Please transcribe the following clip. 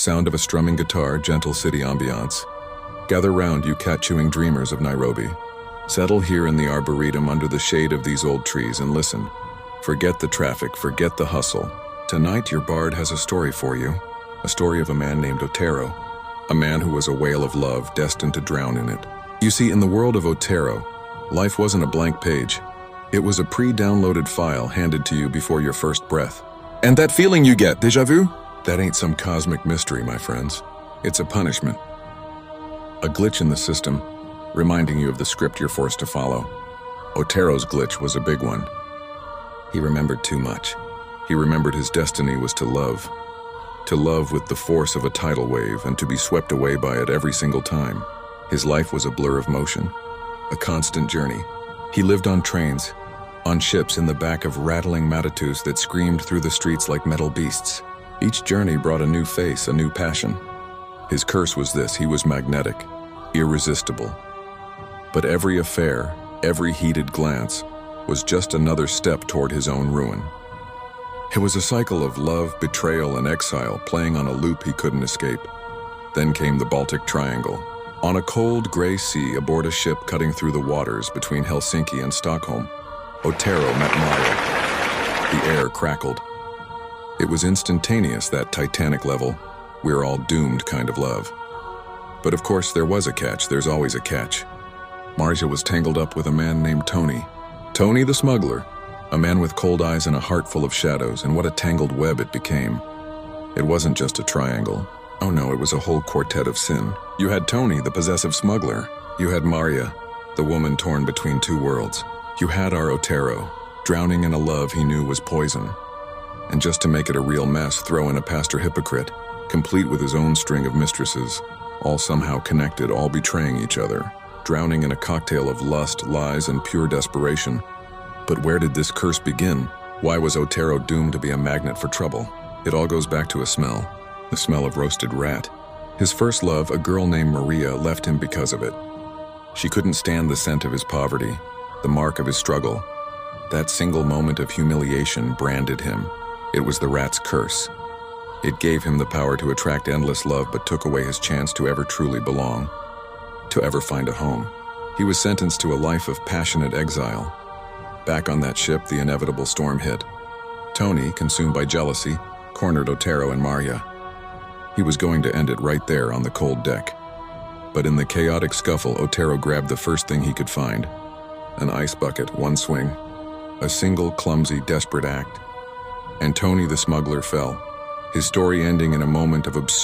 Sound of a strumming guitar, gentle city ambiance. Gather round, you cat-chewing dreamers of Nairobi. Settle here in the Arboretum under the shade of these old trees and listen. Forget the traffic, forget the hustle. Tonight your bard has a story for you. A story of a man named Otero. A man who was a whale of love, destined to drown in it. You see, in the world of Otero, life wasn't a blank page. It was a pre-downloaded file handed to you before your first breath. And that feeling you get, déjà vu? That ain't some cosmic mystery, my friends. It's a punishment. A glitch in the system, reminding you of the script you're forced to follow. Otero's glitch was a big one. He remembered too much. He remembered his destiny was to love with the force of a tidal wave and to be swept away by it every single time. His life was a blur of motion, a constant journey. He lived on trains, on ships in the back of rattling matatus that screamed through the streets like metal beasts. Each journey brought a new face, a new passion. His curse was this: he was magnetic, irresistible. But every affair, every heated glance, was just another step toward his own ruin. It was a cycle of love, betrayal, and exile playing on a loop he couldn't escape. Then came the Baltic Triangle. On a cold, gray sea aboard a ship cutting through the waters between Helsinki and Stockholm, Otero met Maria. The air crackled. It was instantaneous, that Titanic level, we're all doomed kind of love. But of course there was a catch, there's always a catch. Marja was tangled up with a man named Tony. Tony the smuggler, a man with cold eyes and a heart full of shadows, and what a tangled web it became. It wasn't just a triangle. Oh no, it was a whole quartet of sin. You had Tony, the possessive smuggler. You had Maria, the woman torn between two worlds. You had our Otero, drowning in a love he knew was poison. And just to make it a real mess, throw in a pastor hypocrite, complete with his own string of mistresses, all somehow connected, all betraying each other, drowning in a cocktail of lust, lies, and pure desperation. But where did this curse begin? Why was Otero doomed to be a magnet for trouble? It all goes back to a smell, the smell of roasted rat. His first love, a girl named Maria, left him because of it. She couldn't stand the scent of his poverty, the mark of his struggle. That single moment of humiliation branded him. It was the rat's curse. It gave him the power to attract endless love, but took away his chance to ever truly belong, to ever find a home. He was sentenced to a life of passionate exile. Back on that ship, the inevitable storm hit. Tony, consumed by jealousy, cornered Otero and Maria. He was going to end it right there on the cold deck. But in the chaotic scuffle, Otero grabbed the first thing he could find. An ice bucket, one swing. A single, clumsy, desperate act. And Tony the smuggler fell, his story ending in a moment of absurd